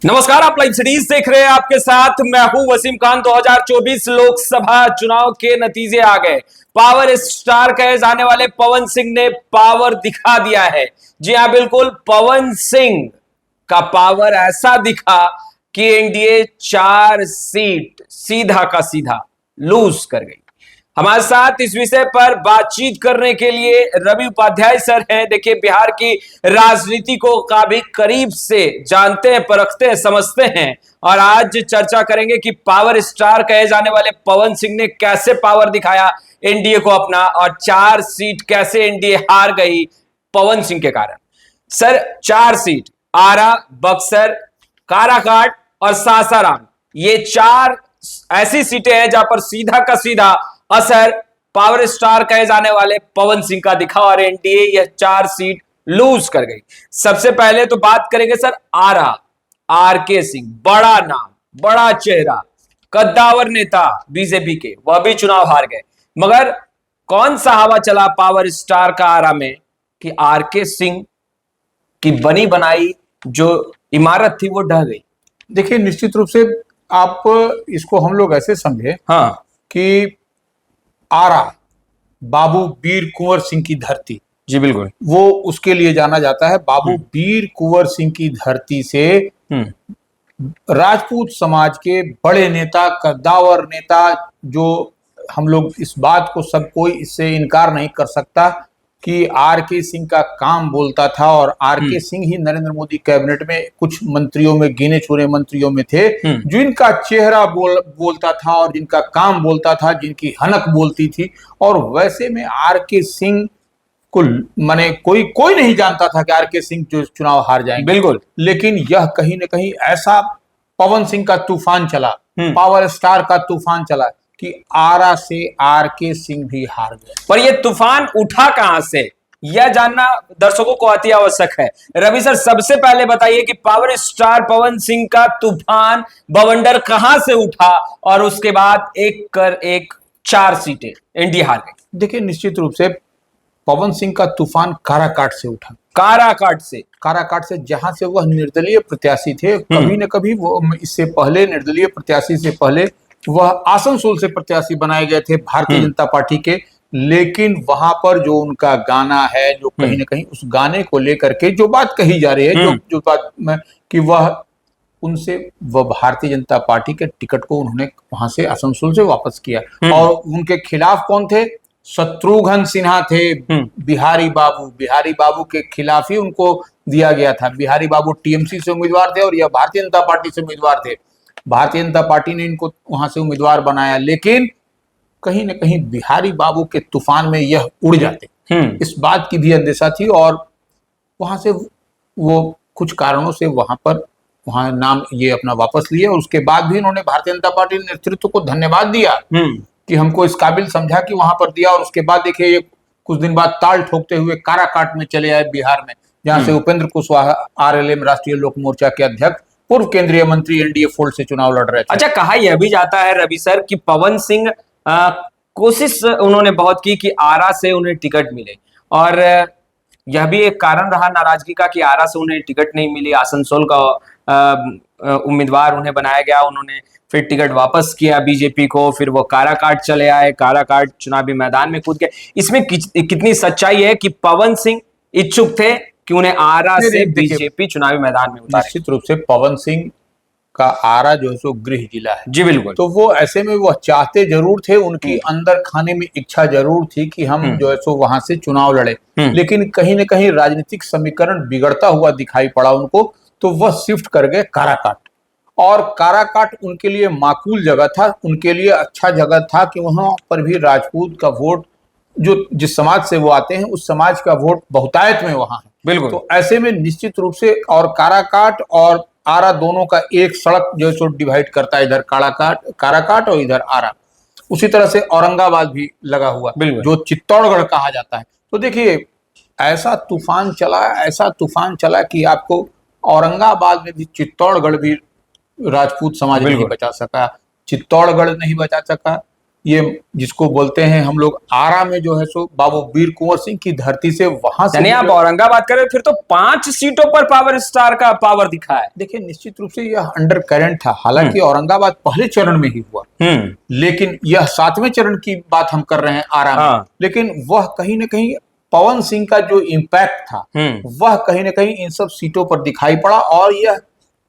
नमस्कार, आप live cities देख रहे हैं। आपके साथ मैं हूं वसीम खान। 2024 लोकसभा चुनाव के नतीजे आ गए। पावर स्टार कहे जाने वाले पवन सिंह ने पावर दिखा दिया है। जी हां, बिल्कुल, पवन सिंह का पावर ऐसा दिखा कि एनडीए 4 सीट सीधा का सीधा लूज कर गई। हमारे साथ इस विषय पर बातचीत करने के लिए रवि उपाध्याय सर हैं। देखिए, बिहार की राजनीति को काफी करीब से जानते हैं, परखते हैं, समझते हैं और आज चर्चा करेंगे कि पावर स्टार कहे जाने वाले पवन सिंह ने कैसे पावर दिखाया एनडीए को अपना और 4 सीट कैसे एनडीए हार गई पवन सिंह के कारण। सर, 4 सीट आरा, बक्सर, काराकाट और सासाराम, ये 4 ऐसी सीटें हैं जहां पर सीधा का सीधा असर पावर स्टार कहे जाने वाले पवन सिंह का दिखा और एनडीए यह 4 सीट लूज कर गई। सबसे पहले तो बात करेंगे सर आरा, आरके सिंह, बड़ा नाम, बड़ा चेहरा, कद्दावर नेता बीजेपी के, वह भी चुनाव हार गए। मगर कौन सा हवा चला पावर स्टार का आरा में कि आरके सिंह की बनी बनाई जो इमारत थी वो ढह गई। देखिए, निश्चित रूप से आप इसको हम लोग ऐसे समझे हाँ कि आरा बाबू वीर कुंवर सिंह की धरती, जी बिल्कुल, वो उसके लिए जाना जाता है। बाबू वीर कुंवर सिंह की धरती से राजपूत समाज के बड़े नेता, कद्दावर नेता, जो हम लोग इस बात को सब कोई इससे इनकार नहीं कर सकता कि आरके सिंह का काम बोलता था और आरके सिंह ही नरेंद्र मोदी कैबिनेट में कुछ मंत्रियों में, गिने चुने मंत्रियों में थे जिनका चेहरा बोलता था और जिनका काम बोलता था, जिनकी हनक बोलती थी। और वैसे में आरके सिंह को माने कोई नहीं जानता था कि आरके सिंह जो चुनाव हार जाएंगे, बिल्कुल। लेकिन यह कहीं ना कहीं ऐसा पवन सिंह का तूफान चला, पावर स्टार का तूफान चला कि आरा से आरके सिंह भी हार गए। पर यह तूफान उठा कहां से, यह जानना दर्शकों को अति आवश्यक है। रवि सर, सबसे पहले बताइए कि पावर स्टार पवन सिंह का तूफान बवंडर कहां से उठा और उसके बाद एक कर एक 4 सीटें एनडीए हार गई। देखिए, निश्चित रूप से पवन सिंह का तूफान काराकाट से उठा। काराकाट से जहां से वह निर्दलीय प्रत्याशी थे। कभी न कभी वो इससे पहले निर्दलीय प्रत्याशी से पहले वह आसनसोल से प्रत्याशी बनाए गए थे भारतीय जनता पार्टी के। लेकिन वहां पर जो उनका गाना है, जो कहीं ना कहीं उस गाने को लेकर के जो बात कही जा रही है, जो बात में कि वह भारतीय जनता पार्टी के टिकट को उन्होंने वहां से आसनसोल से वापस किया। और उनके खिलाफ कौन थे? शत्रुघ्न सिन्हा थे, बिहारी बाबू के खिलाफ ही उनको दिया गया था। बिहारी बाबू टीएमसी से उम्मीदवार थे और यह भारतीय जनता पार्टी से उम्मीदवार थे। भारतीय जनता पार्टी ने इनको वहां से उम्मीदवार बनाया, लेकिन कहीं ना कहीं बिहारी बाबू के तूफान में यह उड़ जाते, इस बात की भी अंदेशा थी। और वहां से वो कुछ कारणों से वहां नाम ये अपना वापस लिए और उसके बाद भी इन्होंने भारतीय जनता पार्टी नेतृत्व को धन्यवाद दिया कि हमको इस काबिल समझा कि वहां पर दिया। और उसके बाद देखिए, ये कुछ दिन बाद ताल ठोकते हुए काराकाट में चले आए बिहार में, जहां से उपेंद्र कुशवाहा आरएलएम राष्ट्रीय लोक मोर्चा के अध्यक्ष, पूर्व केंद्रीय मंत्री, एनडीए फोल्ड से चुनाव लड़ रहे थे। अच्छा, कहा यह भी जाता है रवि सर कि पवन सिंह कोशिश उन्होंने बहुत की कि आरा से उन्हें टिकट मिले और यह भी एक कारण रहा नाराजगी का कि आरा से उन्हें टिकट नहीं मिली। आसनसोल का उम्मीदवार उन्हें बनाया गया, उन्होंने फिर टिकट वापस किया बीजेपी को, फिर वो काराकाट चले आए, काराकाट चुनावी मैदान में कूद गए। इसमें कितनी सच्चाई है कि पवन सिंह इच्छुक थे कि उन्हें आरा से बीजेपी चुनावी मैदान में उतारे? निश्चित रूप से पवन सिंह का आरा जो है सो गृह जिला है, जी बिल्कुल। तो वो ऐसे में वह चाहते जरूर थे, उनकी अंदर खाने में इच्छा जरूर थी कि हम जो है सो वहां से चुनाव लड़े। लेकिन कहीं न कहीं राजनीतिक समीकरण बिगड़ता हुआ दिखाई पड़ा उनको, तो वह शिफ्ट कर गए काराकाट। और काराकाट उनके लिए माकूल जगह था, उनके लिए अच्छा जगह था कि वहां पर भी राजपूत का वोट, जो जिस समाज से वो आते हैं उस समाज का वोट बहुतायत में वहां है, बिल्कुल। तो ऐसे में निश्चित रूप से, और काराकाट और आरा दोनों का एक सड़क जो है सो डिवाइड करता है, इधर काराकाट और इधर आरा। उसी तरह से औरंगाबाद भी लगा हुआ, जो चित्तौड़गढ़ कहा जाता है। तो देखिए, ऐसा तूफान चला कि आपको औरंगाबाद में भी, चित्तौड़गढ़ भी राजपूत समाज नहीं बचा सका, चित्तौड़गढ़ नहीं बचा सका, ये जिसको बोलते हैं हम लोग आरा में जो है सो बाबू वीर कुंवर सिंह की धरती से वहां से यानी आप औरंगाबाद करें फिर तो 5 सीटों पर पावर स्टार का पावर दिखा है। देखिए निश्चित रूप से यह अंडर करंट था, हालांकि औरंगाबाद पहले चरण में ही हुआ, लेकिन यह 7वें चरण की बात हम कर रहे हैं आरा में। लेकिन वह कहीं ना कहीं पवन सिंह का जो इम्पैक्ट था वह कहीं ना कहीं इन सब सीटों पर दिखाई पड़ा, और यह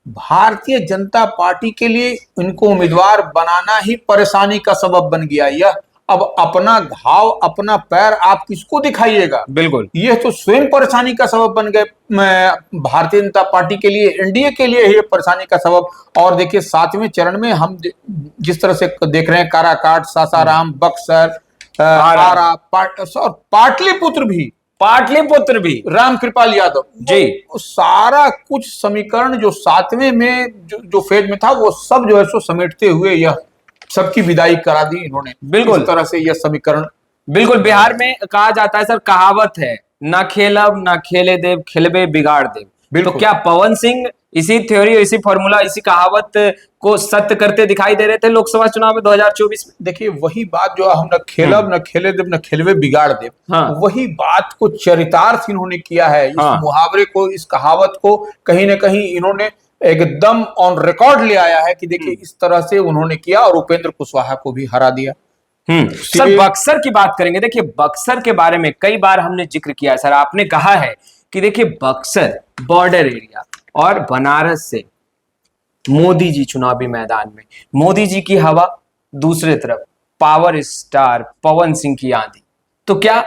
भारतीय जनता पार्टी के लिए इनको उम्मीदवार बनाना ही परेशानी का सबब बन गया। यह अब अपना घाव अपना पैर आप किसको दिखाइएगा, बिल्कुल यह तो स्वयं परेशानी का सबब बन गए भारतीय जनता पार्टी के लिए, एनडीए के लिए ये परेशानी का सबब। और देखिए 7वें चरण में हम जिस तरह से देख रहे हैं काराकाट, सासाराम, बक्सर, आरा और पाटलिपुत्र भी राम कृपाल यादव जी, सारा कुछ समीकरण जो 7वें में जो फेज में था वो सब जो है सो समेटते हुए यह सबकी विदाई करा दी इन्होंने। बिल्कुल इस तरह से यह समीकरण, बिल्कुल बिहार में कहा जाता है सर, कहावत है ना खेलब ना खेले देव, खिलबे बिगाड़ देव। तो क्या पवन सिंह इसी थ्योरी, इसी फॉर्मूला, इसी कहावत को सत्य करते दिखाई दे रहे थे लोकसभा चुनाव में 2024 में? देखिए वही बात जो हम न खेलब न खेले देव न खेलवे बिगाड़ देव, वही बात को चरितार्थ इन्होंने किया है। इस मुहावरे को, इस कहावत को कहीं ना कहीं इन्होंने एकदम ऑन रिकॉर्ड ले आया है कि देखिए इस तरह से उन्होंने किया और उपेंद्र कुशवाहा को भी हरा दिया। सर बक्सर की बात करेंगे। देखिए बक्सर के बारे में कई बार हमने जिक्र किया है सर, आपने कहा है कि देखिए बक्सर बॉर्डर एरिया और बनारस से मोदी जी चुनावी मैदान में, मोदी जी की हवा, दूसरे तरफ पावर स्टार पवन सिंह की आंधी। तो क्या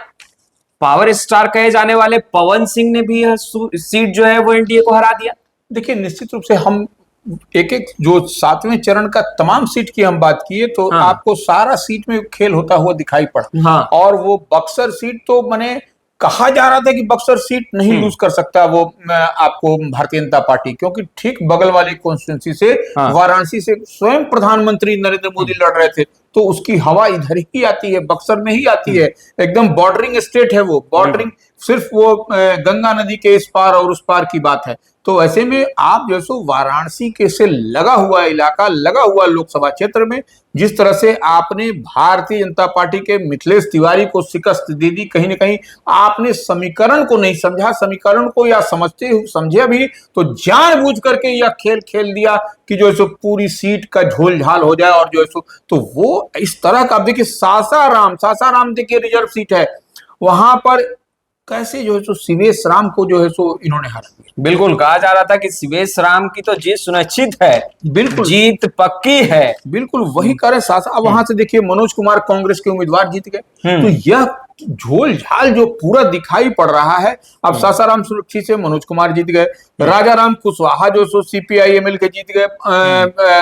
पावर स्टार कहे जाने वाले पवन सिंह ने भी यह सीट जो है वो एनडीए को हरा दिया? देखिए निश्चित रूप से हम एक एक जो 7वें चरण का तमाम सीट की हम बात किए तो आपको सारा सीट में खेल होता हुआ दिखाई पड़ा। और वो बक्सर सीट तो मैंने कहा जा रहा था कि बक्सर सीट नहीं लूज कर सकता वो आपको भारतीय जनता पार्टी, क्योंकि ठीक बगल वाली कॉन्स्टिट्यूंसी से वाराणसी से स्वयं प्रधानमंत्री नरेंद्र मोदी लड़ रहे थे, तो उसकी हवा इधर ही आती है, बक्सर में ही आती है। एकदम बॉर्डरिंग स्टेट है वो, बॉर्डरिंग सिर्फ वो गंगा नदी के इस पार और उस पार की बात है। तो ऐसे में आप जैसो वाराणसी के से लगा हुआ इलाका, लगा हुआ लोकसभा क्षेत्र में जिस तरह से आपने भारतीय जनता पार्टी के मिथिलेश तिवारी को शिकस्त दे दी, कहीं ना कहीं आपने समीकरण को नहीं समझा, समीकरण को या समझे भी तो जानबूझ करके यह खेल खेल दिया कि जो है सो पूरी सीट का झोल झाल हो जाए। और जो है सो तो वो इस तरह का, देखिए सासाराम देखिए रिजर्व सीट है, वहां पर कैसे जो है सो शिवेश राम को जो है सो इन्होंने हरा दिया। बिल्कुल कहा जा रहा था कि शिवेश राम की तो जीत सुनिश्चित है, बिल्कुल जीत पक्की है, बिल्कुल वही करें सासा। अब वहां से देखिए मनोज कुमार कांग्रेस के उम्मीदवार जीत गए। तो यह झोल झाल जो पूरा दिखाई पड़ रहा है, अब सासाराम सुरक्षित से मनोज कुमार जीत गए, राजा राम कुशवाहा जो सो CPI-ML के जीत गए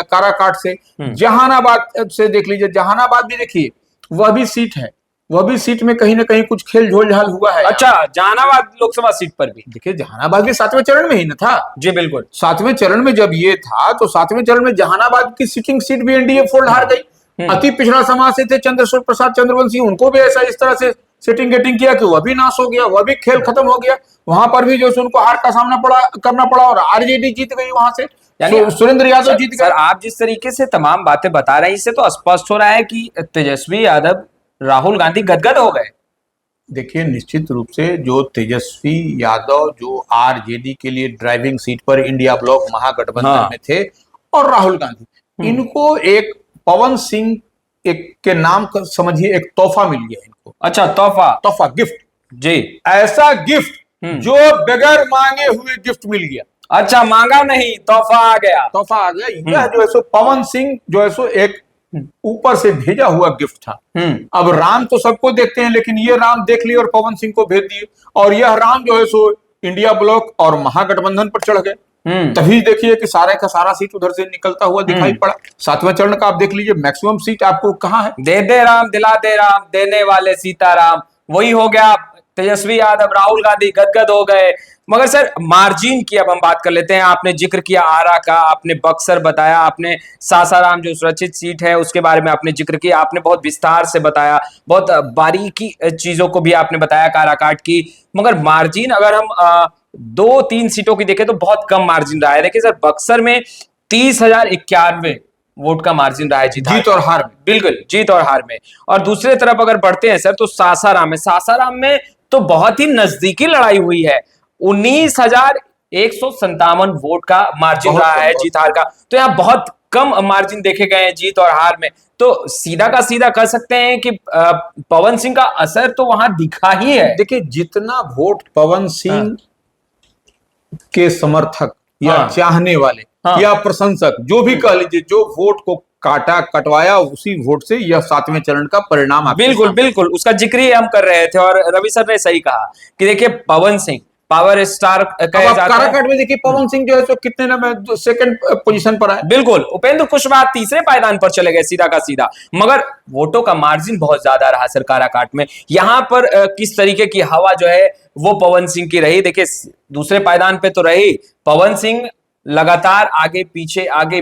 काराकाट से। जहानाबाद से देख लीजिए, जहानाबाद भी देखिए वह भी सीट है, वह भी सीट में कहीं ना कहीं कुछ खेल झोल झाल हुआ है। अच्छा, जहानाबाद लोकसभा सीट पर भी देखिए जहानाबाद भी 7वें चरण में ही न था जी, बिल्कुल 7वें चरण में जब ये था तो 7वें चरण में जहानाबाद की सिटिंग सीट भी एनडीए फोल्ड हार गई। अति पिछड़ा समाज से थे चंद्रशेखर प्रसाद चंद्रवंशी, उनको भी ऐसा इस तरह से सेटिंग गेटिंग किया कि वह भी नाश हो गया, वह भी खेल खत्म हो गया। वहां पर भी जो उनको हार का सामना करना पड़ा और आरजेडी जीत गई वहां से, यानी सुरेंद्र यादव जीत गए। सर आप जिस तरीके से तमाम बातें बता रहे हैं इससे तो स्पष्ट हो रहा है कि तेजस्वी यादव, राहुल गांधी गदगद हो गए। देखिए निश्चित रूप से जो तेजस्वी यादव जो आरजेडी के लिए ड्राइविंग सीट पर इंडिया ब्लॉक महागठबंधन में थे, और राहुल गांधी, इनको एक पवन सिंह के नाम का समझिए एक तोहफा मिल गया इनको। अच्छा, तोहफा गिफ्ट जी, ऐसा गिफ्ट जो बगैर मांगे हुए गिफ्ट मिल गया। अच्छा, मांगा नहीं, तोहफा आ गया। यह जो है सो पवन सिंह जो है सो एक ऊपर से भेजा हुआ गिफ्ट था। अब राम तो सबको देखते हैं, लेकिन ये राम देख लिए और पवन सिंह को भेज दिए, और यह राम जो है सो इंडिया ब्लॉक और महागठबंधन पर चढ़ गए। तभी देखिए कि सारे का सारा सीट उधर से निकलता हुआ दिखाई पड़ा। 7वें चरण का आप देख लीजिए, मैक्सिमम सीट आपको कहाँ है? दे दे राम, दिला दे राम, देने वाले सीताराम, वही हो गया। तेजस्वी यादव, राहुल गांधी गदगद हो गए। मगर सर मार्जिन की अब हम बात कर लेते हैं। आपने जिक्र किया आरा का, आपने बक्सर बताया, आपने सासाराम जो सुरक्षित सीट है उसके बारे में आपने जिक्र किया, आपने बहुत विस्तार से बताया, बहुत बारीकी चीजों को भी आपने बताया काराकाट की। मगर मार्जिन अगर हम 2-3 सीटों की देखें तो बहुत कम मार्जिन रहा है। देखिए सर बक्सर में 30,091 वोट का मार्जिन रहा है जीत और हार में। बिल्कुल, जीत और हार में। और दूसरे तरफ अगर बढ़ते हैं सर, तो सासाराम में तो बहुत ही नजदीकी लड़ाई हुई है। 19,157 वोट का मार्जिन रहा है जीत हार का। तो यहाँ बहुत कम मार्जिन देखे गए हैं जीत और हार में। तो सीधा का सीधा कह सकते हैं कि पवन सिंह का असर तो वहां दिखा ही है। देखिए, जितना वोट पवन सिंह के समर्थक या चाहने वाले या प्रशंसक, जो भी कह लीजिए, जो वोट को कटवाया, उसी वोट से यह 7वें चरण का परिणाम। बिल्कुल बिल्कुल, उसका जिक्र ही हम कर रहे थे। और रवि सर ने सही कहा कि देखिए, पवन सिंह पावर स्टार कहे जाते हैं। काराकाट में देखिए, पवन सिंह जो है तो कितने नंबर, सेकंड पोजीशन पर है। बिल्कुल, उपेंद्र कुशवाहा तीसरे पायदान पर चले गए सीधा का सीधा। मगर वोटों का मार्जिन बहुत ज्यादा रहा सर काराकाट में। यहां पर किस तरीके की हवा जो है वो पवन सिंह की रही। देखिए, दूसरे पायदान पे तो रही पवन सिंह, लगातार आगे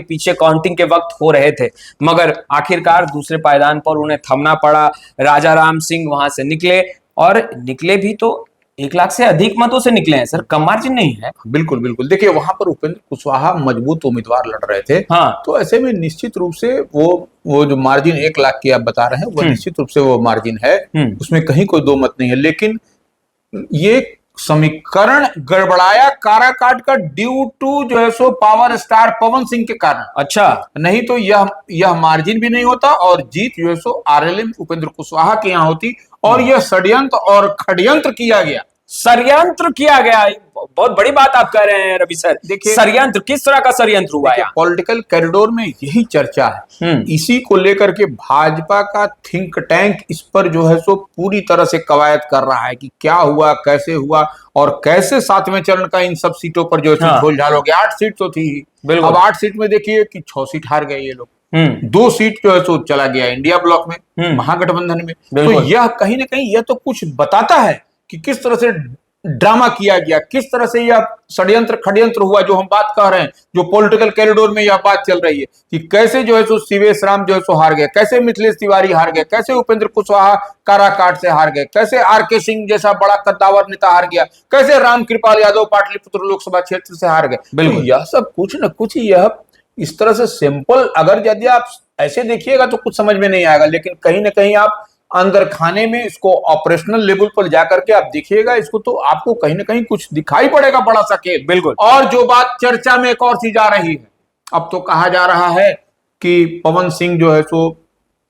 पीछे काउंटिंग के वक्त हो रहे थे, मगर आखिरकार दूसरे पायदान पर उन्हें थमना पड़ा। राजा राम सिंह वहां से निकले, और निकले भी तो 1 लाख से अधिक मतों से निकले हैं सर, कम मार्जिन नहीं है। बिल्कुल बिल्कुल, देखिए वहां पर उपेंद्र कुशवाहा मजबूत उम्मीदवार लड़ रहे थे। तो ऐसे में निश्चित रूप से वो जो मार्जिन 1 लाख की आप बता रहे हैं, वो निश्चित रूप से वो मार्जिन है, उसमें कहीं कोई दो मत नहीं है। लेकिन ये समीकरण गड़बड़ाया काराकाट का ड्यू टू जो है so power star Pawan Singh के कारण। अच्छा, नहीं तो यह मार्जिन भी नहीं होता, और जीत जो है सो आरएलएम उपेंद्र कुशवाहा के यहाँ होती। और यह षड्यंत्र और षड्यंत्र किया गया। बहुत बड़ी बात आप कह रहे हैं रवि सर। देखिए, षड्यंत्र किस तरह का षड्यंत्र हुआ है? पॉलिटिकल कॉरिडोर में यही चर्चा है। इसी को लेकर के भाजपा का थिंक टैंक इस पर जो है सो पूरी तरह से कवायद कर रहा है कि क्या हुआ, कैसे हुआ, और कैसे 7वें चरण का इन सब सीटों पर जो है झोलझाल हो गया। 8 सीट तो थी, अब 8 सीट में देखिए कि 6 सीट हार गए ये लोग। 2 सीट जो है सो चला गया इंडिया ब्लॉक में, महागठबंधन में। तो यह कहीं ना कहीं यह तो कुछ बताता है कि किस तरह से ड्रामा किया गया, किस तरह से यह षड्यंत्र हुआ, जो हम बात कर रहे हैं, जो पॉलिटिकल कॉरिडोर में यह बात चल रही है कि कैसे जो है सो सीवेश राम जो है सो हार गए, कैसे मिथिलेश तिवारी हार गए, कैसे उपेंद्र कुशवाहा काराकाट से हार गए, कैसे आरके सिंह जैसा बड़ा कद्दावर नेता हार गया, कैसे रामकृपाल यादव पाटलिपुत्र लोकसभा क्षेत्र से हार गए। तो यह सब कुछ न कुछ यह इस तरह से सिंपल, अगर यदि आप ऐसे देखिएगा तो कुछ समझ में नहीं आएगा, लेकिन कहीं ना कहीं आप अंदर खाने में इसको ऑपरेशनल लेवल पर जाकर के आप देखिएगा इसको, तो आपको कहीं ना कहीं कुछ दिखाई पड़ेगा बड़ा सा खेल। बिल्कुल। और जो बात चर्चा में एक और सी जा रही है, अब तो कहा जा रहा है कि पवन सिंह जो है सो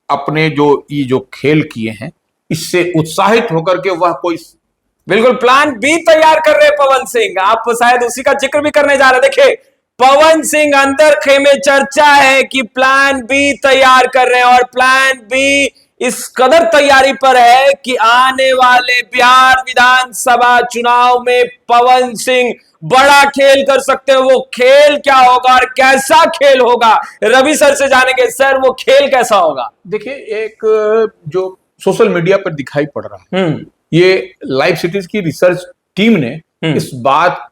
अपने जो खेल किए हैं, इससे उत्साहित होकर के वह कोई बिल्कुल प्लान बी तैयार कर रहे पवन सिंह। आप शायद उसी का जिक्र भी करने जा रहे। देखिए, पवन सिंह अंदर खेमे चर्चा है कि प्लान बी तैयार कर रहे हैं, और प्लान बी इस कदर तैयारी पर है कि आने वाले बिहार विधानसभा चुनाव में पवन सिंह बड़ा खेल कर सकते हैं। वो खेल क्या होगा और कैसा खेल होगा, रवि सर से जानेंगे। सर, वो खेल कैसा होगा? देखिए, एक जो सोशल मीडिया पर दिखाई पड़ रहा है, ये लाइव सिटीज की रिसर्च टीम ने इस बात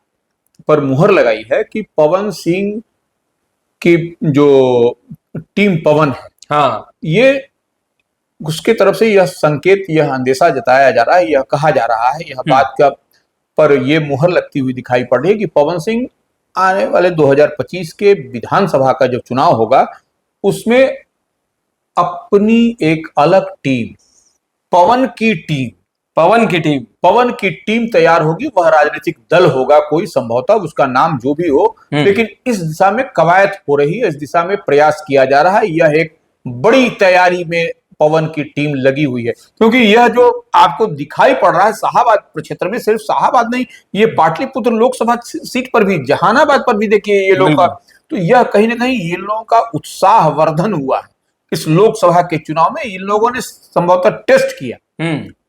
पर मुहर लगाई है कि पवन सिंह की जो टीम पवन है, ये उसके तरफ से यह संकेत, यह अंदेशा जताया जा रहा है, यह कहा जा रहा है, यह बात का पर यह मुहर लगती हुई दिखाई पड़ रही है कि पवन सिंह आने वाले 2025 के विधानसभा का जो चुनाव होगा, उसमें अपनी एक अलग टीम, पवन की टीम तैयार होगी। वह राजनीतिक दल होगा कोई, संभवतः उसका नाम जो भी हो, लेकिन इस दिशा में कवायद हो रही है, इस दिशा में प्रयास किया जा रहा है। यह एक बड़ी तैयारी में पवन की टीम लगी हुई है, क्योंकि यह जो आपको दिखाई पड़ रहा है शाहाबाद क्षेत्र में, सिर्फ शाहाबाद नहीं, ये पाटलिपुत्र लोकसभा सीट पर भी, जहानाबाद पर भी देखिए ये लोग का, तो यह कहीं ना कहीं इन लोगों का उत्साह वर्धन हुआ है इस लोकसभा के चुनाव में। इन लोगों ने संभवतः टेस्ट किया।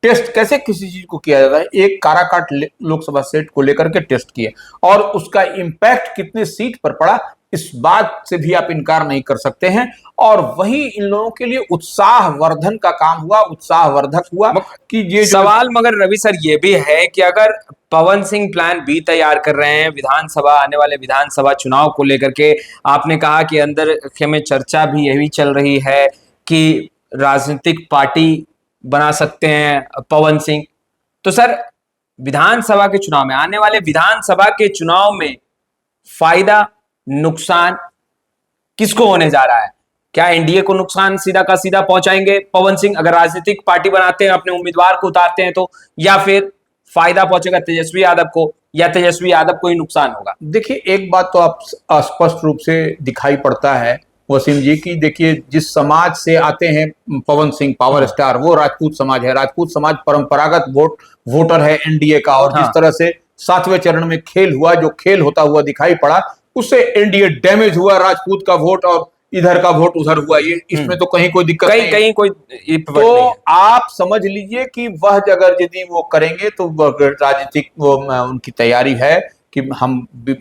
टेस्ट कैसे किसी चीज को किया जाता है, एक काराकाट लोकसभा सीट को लेकर के टेस्ट किया, और उसका इंपैक्ट कितने सीट पर पड़ा, इस बात से भी आप इनकार नहीं कर सकते हैं। और वही इन लोगों के लिए उत्साह वर्धन का काम हुआ, उत्साहवर्धक हुआ कि ये सवाल। मगर रवि सर, ये भी है कि अगर पवन सिंह प्लान बी तैयार कर रहे हैं आने वाले विधानसभा चुनाव को लेकर के, आपने कहा कि अंदर में चर्चा भी यही चल रही है कि राजनीतिक पार्टी बना सकते हैं पवन सिंह, तो सर विधानसभा के चुनाव में, आने वाले विधानसभा के चुनाव में फायदा नुकसान किसको होने जा रहा है? क्या एनडीए को नुकसान सीधा का सीधा पहुंचाएंगे पवन सिंह अगर राजनीतिक पार्टी बनाते हैं, अपने उम्मीदवार को उतारते हैं तो, या फिर फायदा पहुंचेगा तेजस्वी यादव को, या तेजस्वी यादव को ही नुकसान होगा? देखिए, एक बात तो आप स्पष्ट रूप से दिखाई पड़ता है वसीम जी की, देखिए जिस समाज से आते हैं पवन सिंह पावर स्टार, वो राजपूत समाज है। राजपूत समाज परंपरागत वोटर है एनडीए का, और जिस तरह से 7वें चरण में खेल हुआ, जो खेल होता हुआ दिखाई पड़ा, उससे एनडीए डैमेज हुआ, राजपूत का वोट और इधर का वोट उधर हुआ। ये इसमें तो कहीं कोई दिक्कत नहीं, कहीं कोई तो आप समझ लीजिए कि वह जगह यदि वो करेंगे तो राजनीतिक वो उनकी तैयारी है कि हम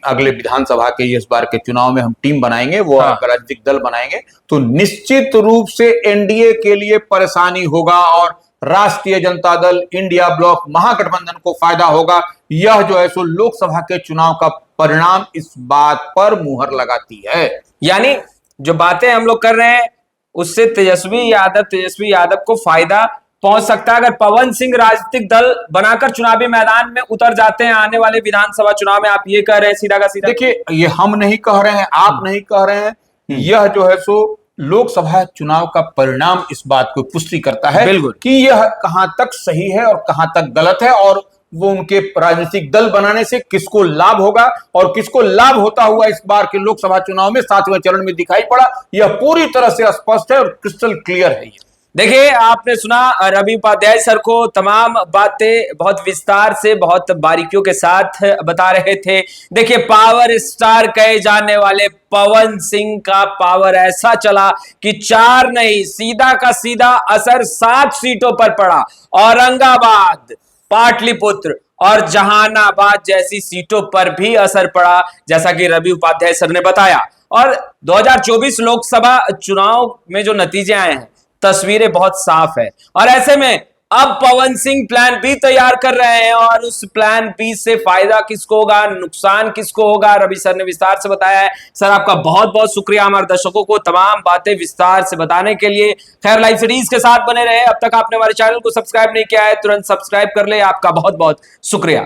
अगले विधानसभा के इस बार के चुनाव में हम टीम बनाएंगे, वो राजनीतिक दल बनाएंगे, तो निश्चित रूप से एनडीए के लिए परेशानी होगा और राष्ट्रीय जनता दल इंडिया ब्लॉक महागठबंधन को फायदा होगा। यह जो है सो लोकसभा के चुनाव का परिणाम इस बात पर मुहर लगाती है। यानी जो बातें हम लोग कर रहे हैं उससे तेजस्वी यादव को फायदा पहुंच सकता है अगर पवन सिंह राजनीतिक दल बनाकर चुनावी मैदान में उतर जाते हैं आने वाले विधानसभा चुनाव में। आप ये कह रहे हैं सीधा का सीधा? देखिए, ये हम नहीं कह रहे हैं, आप नहीं कह रहे हैं, यह जो है सो लोकसभा चुनाव का परिणाम इस बात को पुष्टि करता है बिल्कुल कि यह कहां तक सही है और कहां तक गलत है, और वो उनके राजनीतिक दल बनाने से किसको लाभ होगा और किसको लाभ होता हुआ इस बार के लोकसभा चुनाव में 7वें चरण में दिखाई पड़ा। यह पूरी तरह से स्पष्ट है और क्रिस्टल क्लियर है। देखिए, आपने सुना रवि उपाध्याय सर को, तमाम बातें बहुत विस्तार से, बहुत बारीकियों के साथ बता रहे थे। देखिए, पावर स्टार कहे जाने वाले पवन सिंह का पावर ऐसा चला कि 4 नहीं, सीधा का सीधा असर 7 सीटों पर पड़ा। औरंगाबाद, पाटलिपुत्र और जहानाबाद जैसी सीटों पर भी असर पड़ा, जैसा कि रवि उपाध्याय सर ने बताया। और 2024 लोकसभा चुनाव में जो नतीजे आए हैं, तस्वीरें बहुत साफ है। और ऐसे में अब पवन सिंह प्लान बी तैयार कर रहे हैं, और उस प्लान बी से फायदा किसको होगा, नुकसान किसको होगा, रवि सर ने विस्तार से बताया है। सर, आपका बहुत बहुत शुक्रिया हमारे दर्शकों को तमाम बातें विस्तार से बताने के लिए। खैर, लाइव सीरीज के साथ बने रहे। अब तक आपने हमारे चैनल को सब्सक्राइब नहीं किया है, तुरंत सब्सक्राइब कर ले। आपका बहुत बहुत शुक्रिया।